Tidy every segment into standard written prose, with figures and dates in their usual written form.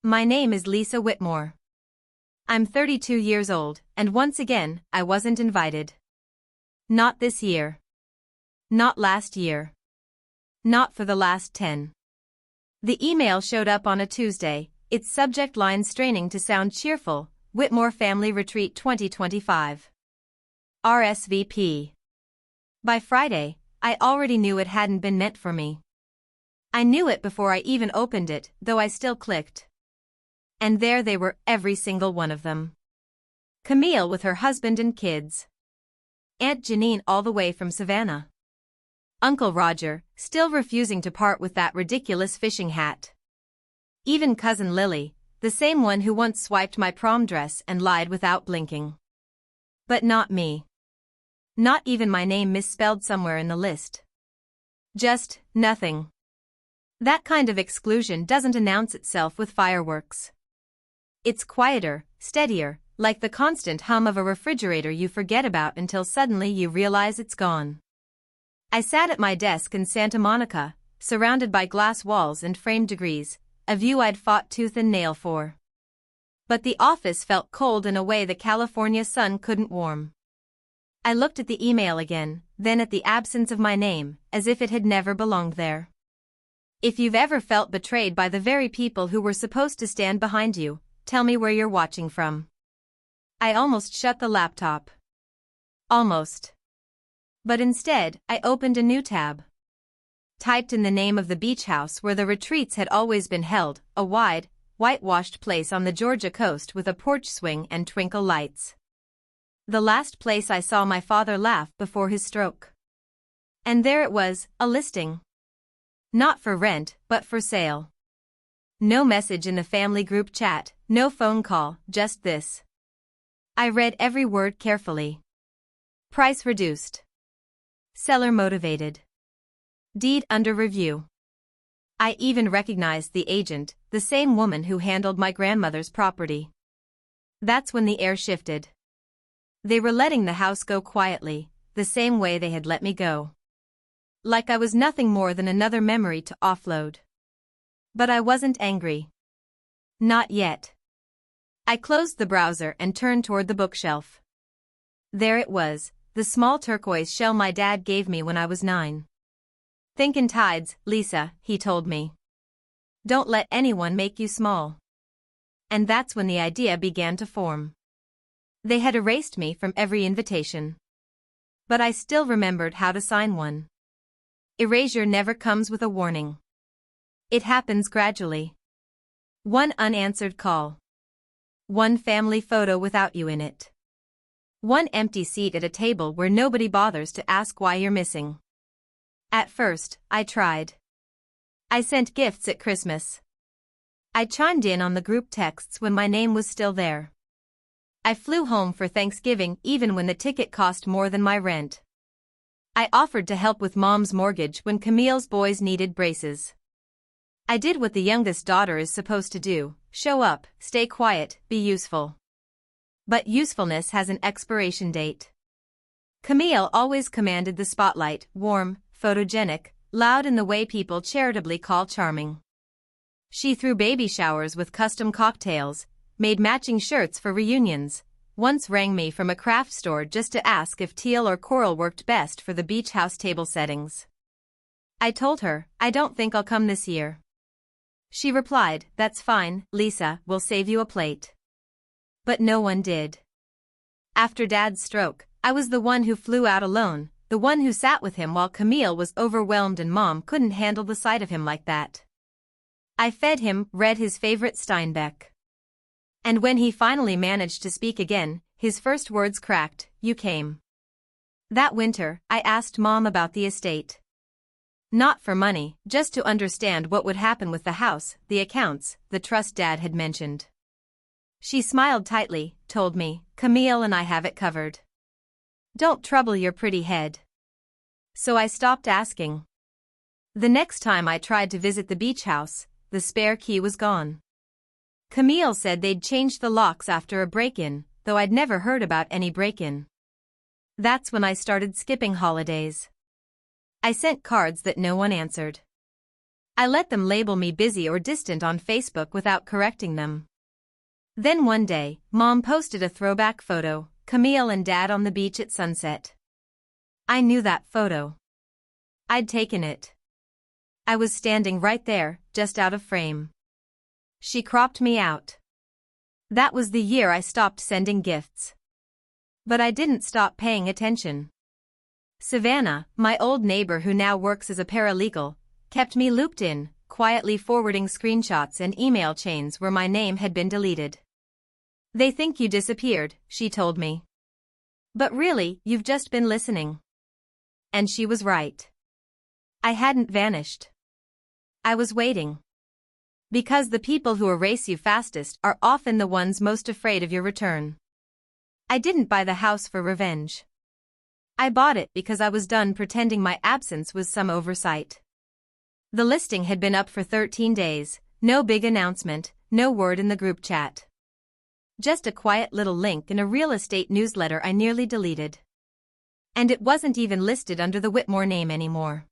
My name is Lisa Whitmore. I'm 32 years old, and once again, I wasn't invited. Not this year. Not last year. Not for the last 10. The email showed up on a Tuesday, its subject line straining to sound cheerful: Whitmore Family Retreat 2025. RSVP. By Friday, I already knew it hadn't been meant for me. I knew it before I even opened it, though I still clicked. And there they were, every single one of them. Camille with her husband and kids. Aunt Janine all the way from Savannah. Uncle Roger, still refusing to part with that ridiculous fishing hat. Even Cousin Lily, the same one who once swiped my prom dress and lied without blinking. But not me. Not even my name misspelled somewhere in the list. Just nothing. That kind of exclusion doesn't announce itself with fireworks. It's quieter, steadier, like the constant hum of a refrigerator you forget about until suddenly you realize it's gone. I sat at my desk in Santa Monica, surrounded by glass walls and framed degrees, a view I'd fought tooth and nail for. But the office felt cold in a way the California sun couldn't warm. I looked at the email again, then at the absence of my name, as if it had never belonged there. If you've ever felt betrayed by the very people who were supposed to stand behind you, tell me where you're watching from. I almost shut the laptop. Almost. But instead, I opened a new tab. Typed in the name of the beach house where the retreats had always been held, a wide, whitewashed place on the Georgia coast with a porch swing and twinkle lights. The last place I saw my father laugh before his stroke. And there it was, a listing. Not for rent, but for sale. No message in the family group chat, no phone call, just this. I read every word carefully. Price reduced. Seller motivated. Deed under review. I even recognized the agent, the same woman who handled my grandmother's property. That's when the air shifted. They were letting the house go quietly, the same way they had let me go. Like I was nothing more than another memory to offload. But I wasn't angry. Not yet. I closed the browser and turned toward the bookshelf. There it was, the small turquoise shell my dad gave me when I was 9. Think in tides, Lisa, he told me. Don't let anyone make you small. And that's when the idea began to form. They had erased me from every invitation. But I still remembered how to sign one. Erasure never comes with a warning. It happens gradually. One unanswered call. One family photo without you in it. One empty seat at a table where nobody bothers to ask why you're missing. At first, I tried. I sent gifts at Christmas. I chimed in on the group texts when my name was still there. I flew home for Thanksgiving even when the ticket cost more than my rent. I offered to help with Mom's mortgage when Camille's boys needed braces. I did what the youngest daughter is supposed to do: show up, stay quiet, be useful. But usefulness has an expiration date. Camille always commanded the spotlight, warm, photogenic, loud in the way people charitably call charming. She threw baby showers with custom cocktails, made matching shirts for reunions, once rang me from a craft store just to ask if teal or coral worked best for the beach house table settings. I told her, I don't think I'll come this year. She replied, that's fine, Lisa, we'll save you a plate. But no one did. After Dad's stroke, I was the one who flew out alone, the one who sat with him while Camille was overwhelmed and Mom couldn't handle the sight of him like that. I fed him, read his favorite Steinbeck. And when he finally managed to speak again, his first words cracked, you came. That winter, I asked Mom about the estate. Not for money, just to understand what would happen with the house, the accounts, the trust Dad had mentioned. She smiled tightly, told me, Camille and I have it covered. Don't trouble your pretty head. So I stopped asking. The next time I tried to visit the beach house, the spare key was gone. Camille said they'd changed the locks after a break-in, though I'd never heard about any break-in. That's when I started skipping holidays. I sent cards that no one answered. I let them label me busy or distant on Facebook without correcting them. Then one day, Mom posted a throwback photo, Camille and Dad on the beach at sunset. I knew that photo. I'd taken it. I was standing right there, just out of frame. She cropped me out. That was the year I stopped sending gifts. But I didn't stop paying attention. Savannah, my old neighbor who now works as a paralegal, kept me looped in, quietly forwarding screenshots and email chains where my name had been deleted. They think you disappeared, she told me. But really, you've just been listening. And she was right. I hadn't vanished. I was waiting. Because the people who erase you fastest are often the ones most afraid of your return. I didn't buy the house for revenge. I bought it because I was done pretending my absence was some oversight. The listing had been up for 13 days, no big announcement, no word in the group chat. Just a quiet little link in a real estate newsletter I nearly deleted. And it wasn't even listed under the Whitmore name anymore.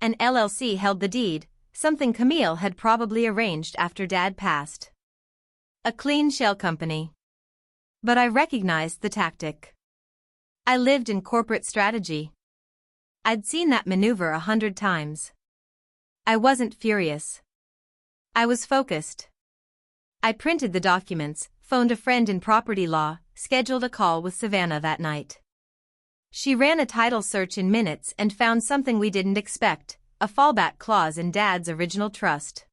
An LLC held the deed, something Camille had probably arranged after Dad passed. A clean shell company. But I recognized the tactic. I lived in corporate strategy. I'd seen that maneuver 100 times. I wasn't furious. I was focused. I printed the documents, phoned a friend in property law, scheduled a call with Savannah that night. She ran a title search in minutes and found something we didn't expect, a fallback clause in Dad's original trust.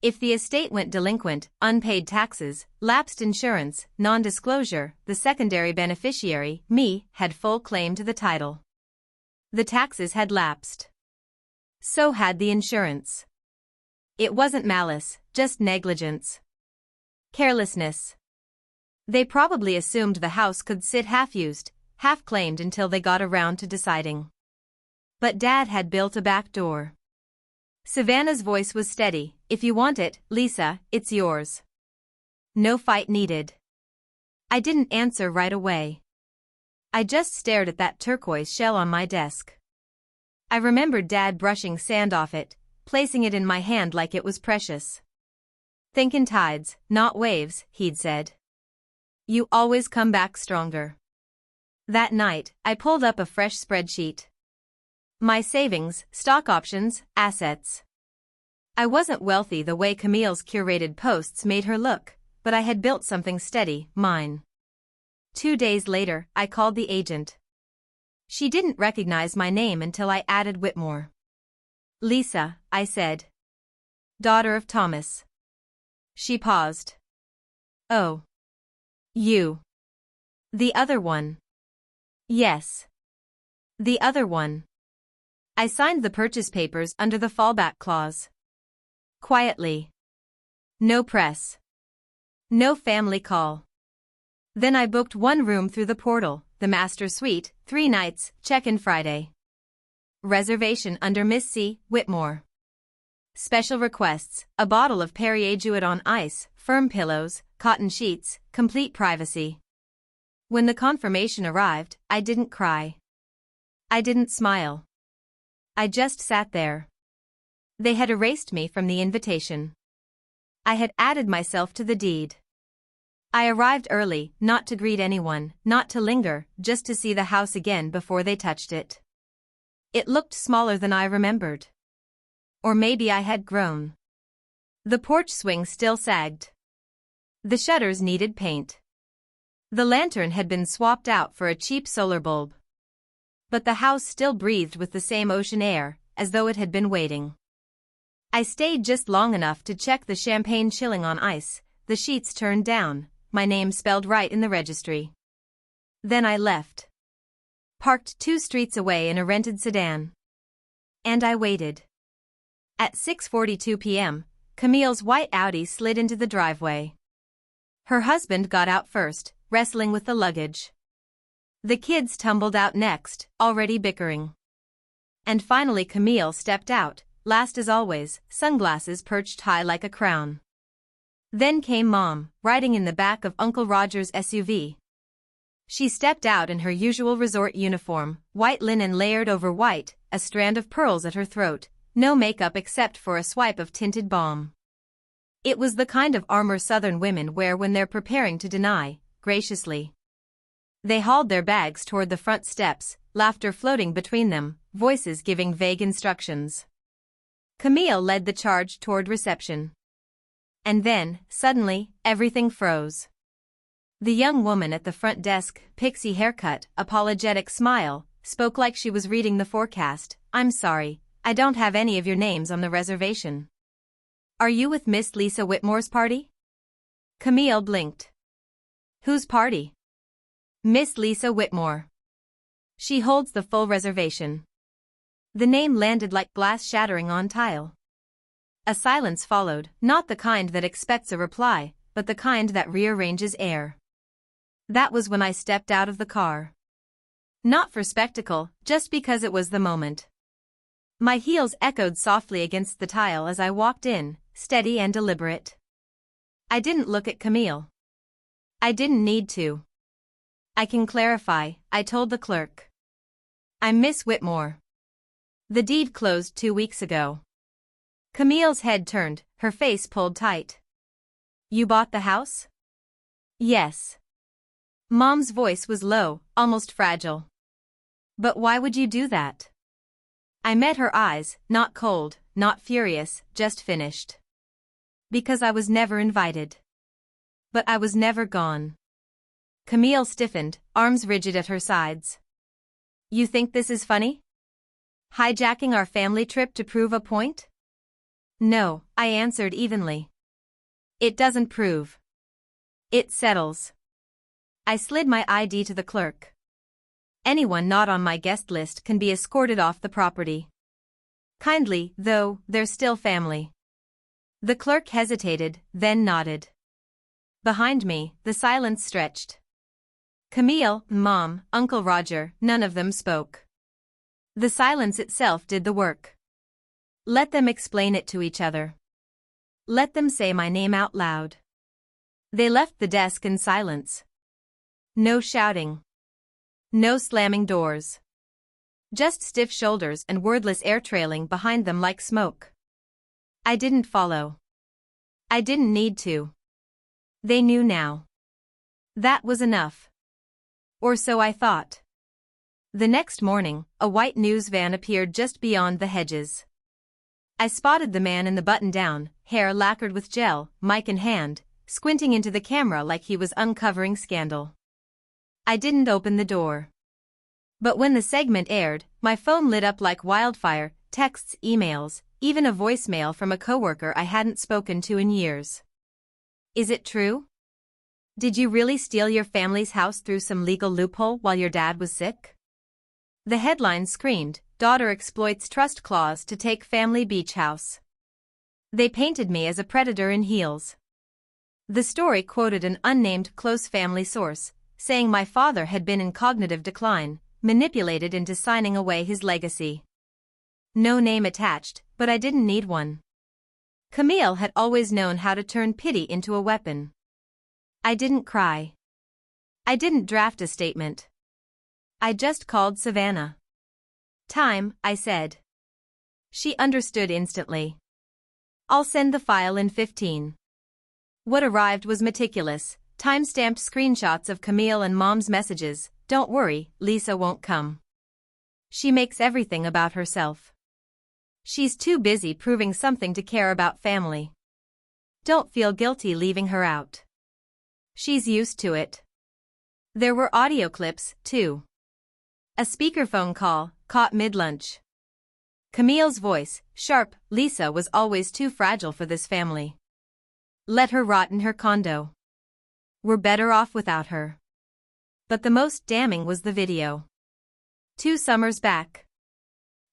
If the estate went delinquent, unpaid taxes, lapsed insurance, non-disclosure, the secondary beneficiary, me, had full claim to the title. The taxes had lapsed. So had the insurance. It wasn't malice, just negligence. Carelessness. They probably assumed the house could sit half-used, half-claimed until they got around to deciding. But Dad had built a back door. Savannah's voice was steady. If you want it, Lisa, it's yours. No fight needed. I didn't answer right away. I just stared at that turquoise shell on my desk. I remembered Dad brushing sand off it, placing it in my hand like it was precious. Think in tides, not waves, he'd said. You always come back stronger. That night, I pulled up a fresh spreadsheet. My savings, stock options, assets. I wasn't wealthy the way Camille's curated posts made her look, but I had built something steady, mine. 2 days later, I called the agent. She didn't recognize my name until I added Whitmore. Lisa, I said. Daughter of Thomas. She paused. Oh. You. The other one. Yes. The other one. I signed the purchase papers under the fallback clause. Quietly. No press. No family call. Then I booked one room through the portal, the master suite, 3 nights, check-in Friday. Reservation under Miss C. Whitmore. Special requests, a bottle of Perrier Jouet on ice, firm pillows, cotton sheets, complete privacy. When the confirmation arrived, I didn't cry. I didn't smile. I just sat there. They had erased me from the invitation. I had added myself to the deed. I arrived early, not to greet anyone, not to linger, just to see the house again before they touched it. It looked smaller than I remembered. Or maybe I had grown. The porch swing still sagged. The shutters needed paint. The lantern had been swapped out for a cheap solar bulb. But the house still breathed with the same ocean air, as though it had been waiting. I stayed just long enough to check the champagne chilling on ice, the sheets turned down, my name spelled right in the registry. Then I left. Parked 2 streets away in a rented sedan. And I waited. At 6:42 p.m., Camille's white Audi slid into the driveway. Her husband got out first, wrestling with the luggage. The kids tumbled out next, already bickering. And finally Camille stepped out, last as always, sunglasses perched high like a crown. Then came Mom, riding in the back of Uncle Roger's SUV. She stepped out in her usual resort uniform, white linen layered over white, a strand of pearls at her throat, No makeup except for a swipe of tinted balm. It was the kind of armor Southern women wear when they're preparing to deny, graciously. They hauled their bags toward the front steps, laughter floating between them, voices giving vague instructions. Camille led the charge toward reception. And then, suddenly, everything froze. The young woman at the front desk, pixie haircut, apologetic smile, spoke like she was reading the forecast. "I'm sorry, I don't have any of your names on the reservation. Are you with Miss Lisa Whitmore's party?" Camille blinked. "Whose party?" "Miss Lisa Whitmore. She holds the full reservation." The name landed like glass shattering on tile. A silence followed, not the kind that expects a reply, but the kind that rearranges air. That was when I stepped out of the car. Not for spectacle, just because it was the moment. My heels echoed softly against the tile as I walked in, steady and deliberate. I didn't look at Camille. I didn't need to. "I can clarify," I told the clerk. "I'm Miss Whitmore. The deed closed 2 weeks ago." Camille's head turned, her face pulled tight. "You bought the house?" "Yes." Mom's voice was low, almost fragile. "But why would you do that?" I met her eyes, not cold, not furious, just finished. "Because I was never invited. But I was never gone." Camille stiffened, arms rigid at her sides. "You think this is funny? Hijacking our family trip to prove a point?" "No," I answered evenly. "It doesn't prove. It settles." I slid my ID to the clerk. "Anyone not on my guest list can be escorted off the property. Kindly, though, they're still family." The clerk hesitated, then nodded. Behind me, the silence stretched. Camille, Mom, Uncle Roger, none of them spoke. The silence itself did the work. Let them explain it to each other. Let them say my name out loud. They left the desk in silence. No shouting. No slamming doors. Just stiff shoulders and wordless air trailing behind them like smoke. I didn't follow. I didn't need to. They knew now. That was enough. Or so I thought. The next morning, a white news van appeared just beyond the hedges. I spotted the man in the button-down, hair lacquered with gel, mic in hand, squinting into the camera like he was uncovering scandal. I didn't open the door. But when the segment aired, my phone lit up like wildfire, texts, emails, even a voicemail from a coworker I hadn't spoken to in years. "Is it true? Did you really steal your family's house through some legal loophole while your dad was sick?" The headline screamed, "Daughter exploits trust clause to take family beach house." They painted me as a predator in heels. The story quoted an unnamed close family source, saying my father had been in cognitive decline, manipulated into signing away his legacy. No name attached, but I didn't need one. Camille had always known how to turn pity into a weapon. I didn't cry. I didn't draft a statement. I just called Savannah. "Time," I said. She understood instantly. "I'll send the file in 15. What arrived was meticulous, time-stamped screenshots of Camille and Mom's messages. "Don't worry, Lisa won't come. She makes everything about herself. She's too busy proving something to care about family. Don't feel guilty leaving her out. She's used to it." There were audio clips, too. A speakerphone call, caught mid-lunch. Camille's voice, sharp. "Lisa was always too fragile for this family. Let her rot in her condo. We're better off without her." But the most damning was the video. 2 summers back.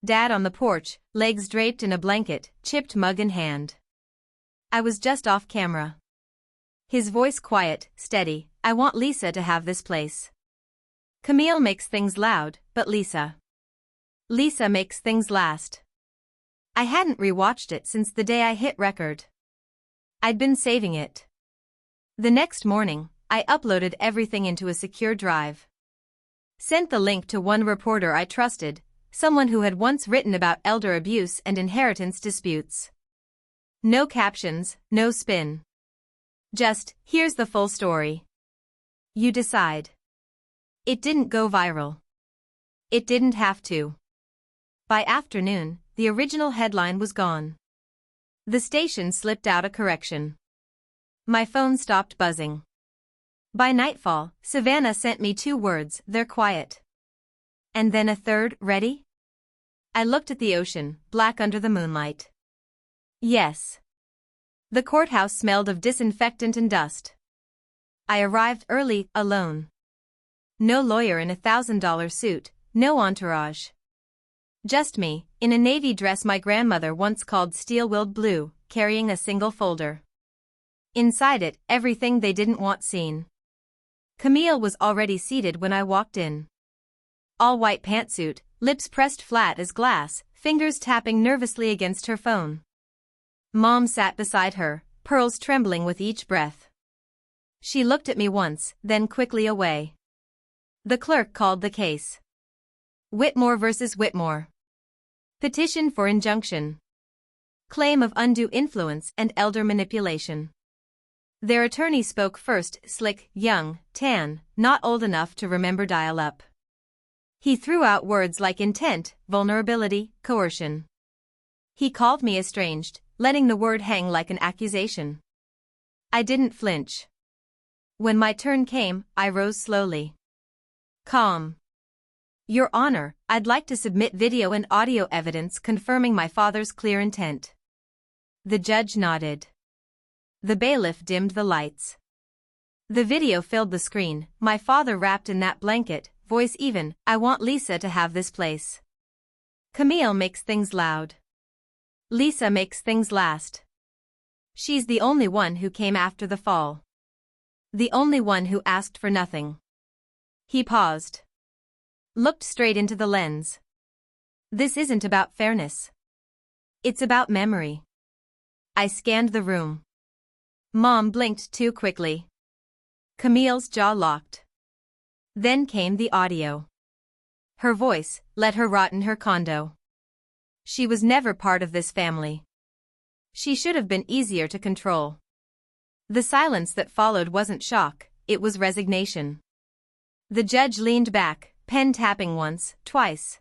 Dad on the porch, legs draped in a blanket, chipped mug in hand. I was just off camera. His voice quiet, steady. "I want Lisa to have this place. Camille makes things loud, but Lisa makes things last." I hadn't rewatched it since the day I hit record. I'd been saving it. The next morning, I uploaded everything into a secure drive. Sent the link to one reporter I trusted, someone who had once written about elder abuse and inheritance disputes. No captions, no spin. Just, here's the full story. You decide. It didn't go viral. It didn't have to. By afternoon, the original headline was gone. The station slipped out a correction. My phone stopped buzzing. By nightfall, Savannah sent me 2 words, "They're quiet." And then a third, "Ready?" I looked at the ocean, black under the moonlight. Yes. The courthouse smelled of disinfectant and dust. I arrived early, alone. No lawyer in a $1,000 suit, no entourage. Just me, in a navy dress my grandmother once called steel-willed blue, carrying a single folder. Inside it, everything they didn't want seen. Camille was already seated when I walked in. All-white pantsuit, lips pressed flat as glass, fingers tapping nervously against her phone. Mom sat beside her, pearls trembling with each breath. She looked at me once, then quickly away. The clerk called the case. Whitmore versus Whitmore. Petition for injunction. Claim of undue influence and elder manipulation. Their attorney spoke first, slick, young, tan, not old enough to remember dial-up. He threw out words like intent, vulnerability, coercion. He called me estranged, letting the word hang like an accusation. I didn't flinch. When my turn came, I rose slowly. Calm. Your Honor, I'd like to submit video and audio evidence confirming my father's clear intent. The judge nodded. The bailiff dimmed the lights. The video filled the screen, my father wrapped in that blanket, voice even, "I want Lisa to have this place." Camille makes things loud. Lisa makes things last. She's the only one who came after the fall. The only one who asked for nothing. He paused. Looked straight into the lens. This isn't about fairness. It's about memory. I scanned the room. Mom blinked too quickly. Camille's jaw locked. Then came the audio. Her voice, "Let her rot in her condo." She was never part of this family. She should have been easier to control. The silence that followed wasn't shock, it was resignation. The judge leaned back, pen tapping once, twice.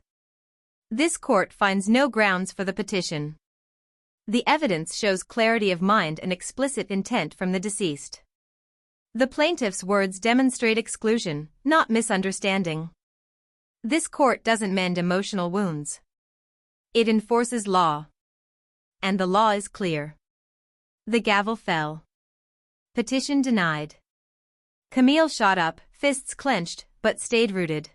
This court finds no grounds for the petition. The evidence shows clarity of mind and explicit intent from the deceased. The plaintiff's words demonstrate exclusion, not misunderstanding. This court doesn't mend emotional wounds. It enforces law. And the law is clear. The gavel fell. Petition denied. Camille shot up, fists clenched, but stayed rooted.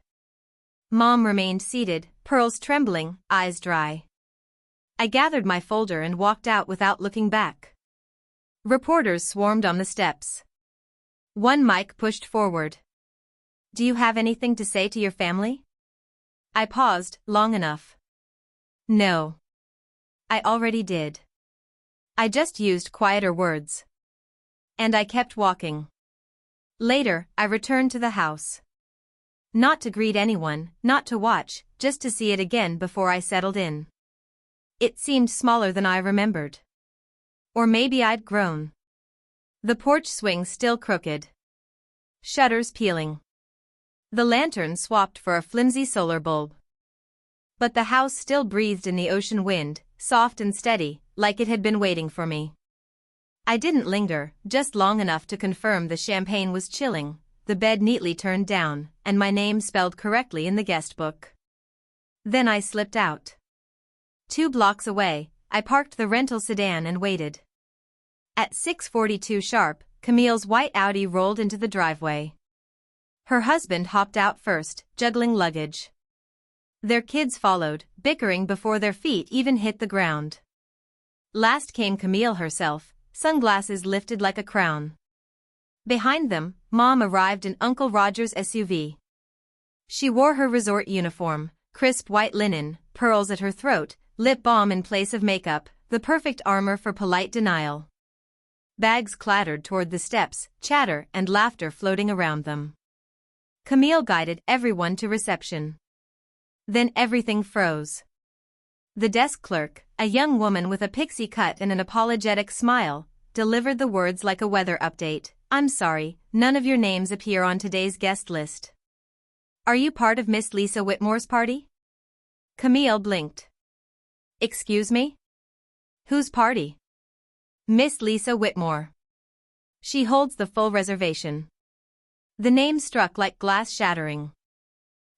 Mom remained seated, pearls trembling, eyes dry. I gathered my folder and walked out without looking back. Reporters swarmed on the steps. One mic pushed forward. "Do you have anything to say to your family?" I paused, long enough. No. I already did. I just used quieter words. And I kept walking. Later, I returned to the house. Not to greet anyone, not to watch, just to see it again before I settled in. It seemed smaller than I remembered. Or maybe I'd grown. The porch swing still crooked. Shutters peeling. The lantern swapped for a flimsy solar bulb. But the house still breathed in the ocean wind, soft and steady, like it had been waiting for me. I didn't linger, just long enough to confirm the champagne was chilling, the bed neatly turned down, and my name spelled correctly in the guest book. Then I slipped out. 2 blocks away, I parked the rental sedan and waited. At 6:42 sharp, Camille's white Audi rolled into the driveway. Her husband hopped out first, juggling luggage. Their kids followed, bickering before their feet even hit the ground. Last came Camille herself, sunglasses lifted like a crown. Behind them, Mom arrived in Uncle Roger's SUV. She wore her resort uniform, crisp white linen, pearls at her throat, lip balm in place of makeup, the perfect armor for polite denial. Bags clattered toward the steps, chatter and laughter floating around them. Camille guided everyone to reception. Then everything froze. The desk clerk, a young woman with a pixie cut and an apologetic smile, delivered the words like a weather update. I'm sorry, none of your names appear on today's guest list. Are you part of Miss Lisa Whitmore's party? Camille blinked. Excuse me? Whose party? Miss Lisa Whitmore. She holds the full reservation. The name struck like glass shattering.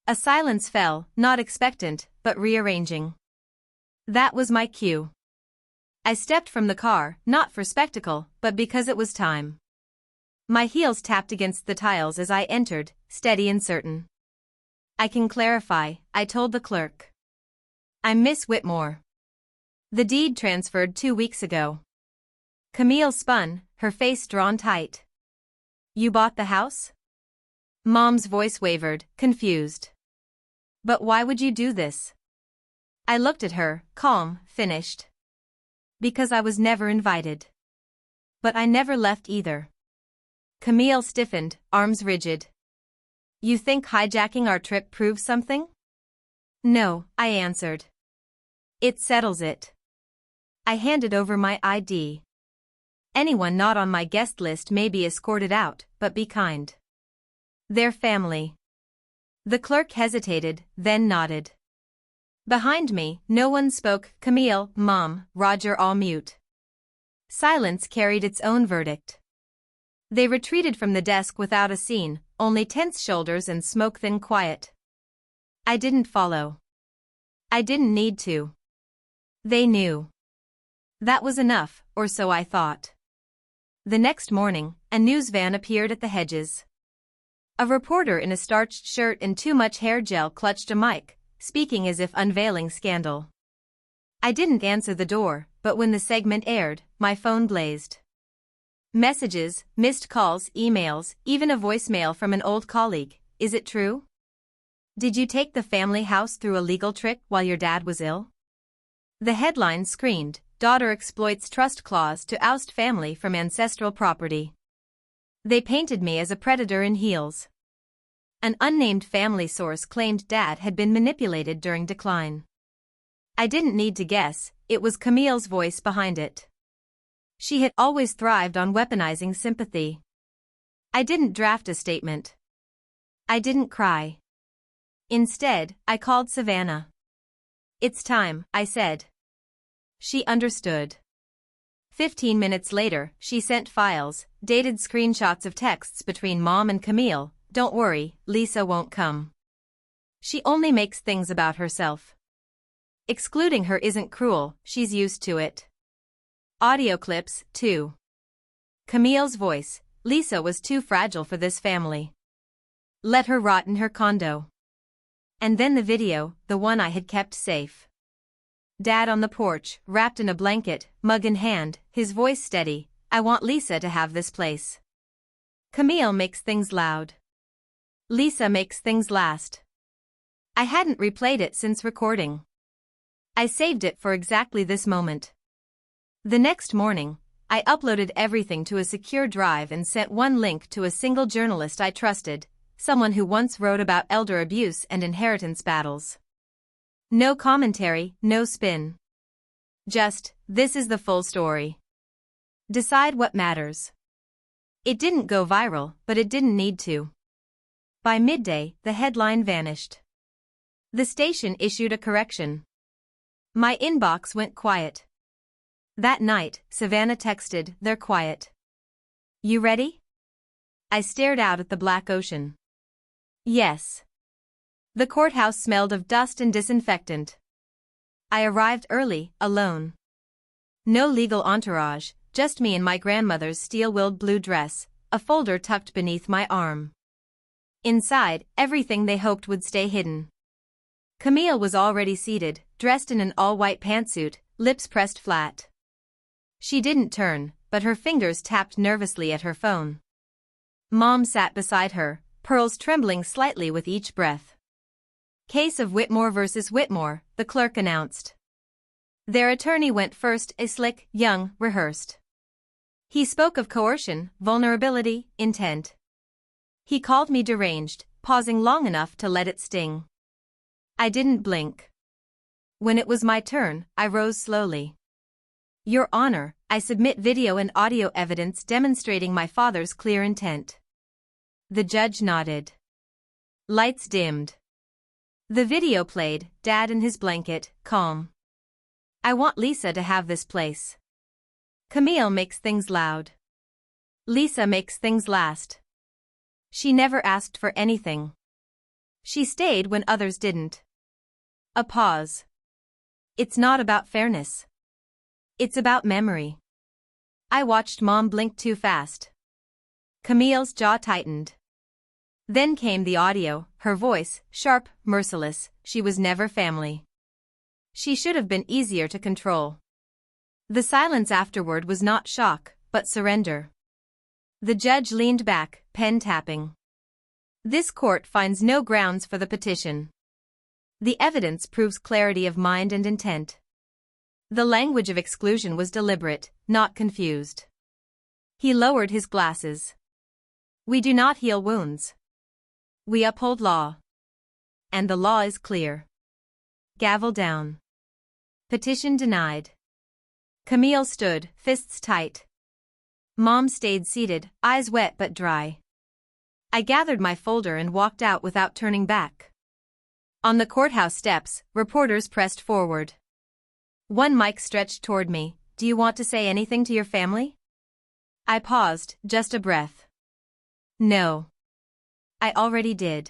A silence fell, not expectant, but rearranging. That was my cue. I stepped from the car, not for spectacle, but because it was time. My heels tapped against the tiles as I entered, steady and certain. I can clarify, I told the clerk. I'm Miss Whitmore. The deed transferred 2 weeks ago. Camille spun, her face drawn tight. You bought the house? Mom's voice wavered, confused. But why would you do this? I looked at her, calm, finished. Because I was never invited. But I never left either. Camille stiffened, arms rigid. You think hijacking our trip proves something? No, I answered. It settles it. I handed over my ID. Anyone not on my guest list may be escorted out, but be kind. They're family. The clerk hesitated, then nodded. Behind me, no one spoke. Camille, Mom, Roger all mute. Silence carried its own verdict. They retreated from the desk without a scene, only tense shoulders and smoke-thin quiet. I didn't follow. I didn't need to. They knew. That was enough, or so I thought. The next morning, a news van appeared at the hedges. A reporter in a starched shirt and too much hair gel clutched a mic, speaking as if unveiling scandal. I didn't answer the door, but when the segment aired, my phone blazed. Messages, missed calls, emails, even a voicemail from an old colleague. Is it true? Did you take the family house through a legal trick while your dad was ill? The headline screamed, Daughter exploits trust clause to oust family from ancestral property. They painted me as a predator in heels. An unnamed family source claimed Dad had been manipulated during decline. I didn't need to guess, it was Camille's voice behind it. She had always thrived on weaponizing sympathy. I didn't draft a statement. I didn't cry. Instead, I called Savannah. It's time, I said. She understood. 15 minutes later, she sent files, dated screenshots of texts between Mom and Camille. Don't worry, Lisa won't come. She only makes things about herself. Excluding her isn't cruel, she's used to it. Audio clips, too. Camille's voice, Lisa was too fragile for this family. Let her rot in her condo. And then the video, the one I had kept safe. Dad on the porch, wrapped in a blanket, mug in hand, his voice steady. I want Lisa to have this place. Camille makes things loud. Lisa makes things last. I hadn't replayed it since recording. I saved it for exactly this moment. The next morning, I uploaded everything to a secure drive and sent one link to a single journalist I trusted, someone who once wrote about elder abuse and inheritance battles. No commentary, no spin. Just, this is the full story. Decide what matters. It didn't go viral, but it didn't need to. By midday, the headline vanished. The station issued a correction. My inbox went quiet. That night, Savannah texted, They're quiet. You ready? I stared out at the black ocean. Yes. The courthouse smelled of dust and disinfectant. I arrived early, alone. No legal entourage, just me in my grandmother's steel-willed blue dress, a folder tucked beneath my arm. Inside, everything they hoped would stay hidden. Camille was already seated, dressed in an all-white pantsuit, lips pressed flat. She didn't turn, but her fingers tapped nervously at her phone. Mom sat beside her, pearls trembling slightly with each breath. Case of Whitmore versus Whitmore, the clerk announced. Their attorney went first, a slick, young, rehearsed. He spoke of coercion, vulnerability, intent. He called me deranged, pausing long enough to let it sting. I didn't blink. When it was my turn, I rose slowly. Your Honor, I submit video and audio evidence demonstrating my father's clear intent. The judge nodded. Lights dimmed. The video played, Dad in his blanket, calm. I want Lisa to have this place. Camille makes things loud. Lisa makes things last. She never asked for anything. She stayed when others didn't. A pause. It's not about fairness. It's about memory. I watched Mom blink too fast. Camille's jaw tightened. Then came the audio, her voice, sharp, merciless. She was never family. She should have been easier to control. The silence afterward was not shock, but surrender. The judge leaned back, pen tapping. This court finds no grounds for the petition. The evidence proves clarity of mind and intent. The language of exclusion was deliberate, not confused. He lowered his glasses. We do not heal wounds. We uphold law. And the law is clear. Gavel down. Petition denied. Camille stood, fists tight. Mom stayed seated, eyes wet but dry. I gathered my folder and walked out without turning back. On the courthouse steps, reporters pressed forward. One mic stretched toward me. Do you want to say anything to your family? I paused, just a breath. No. I already did.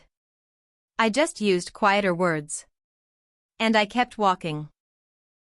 I just used quieter words. And I kept walking.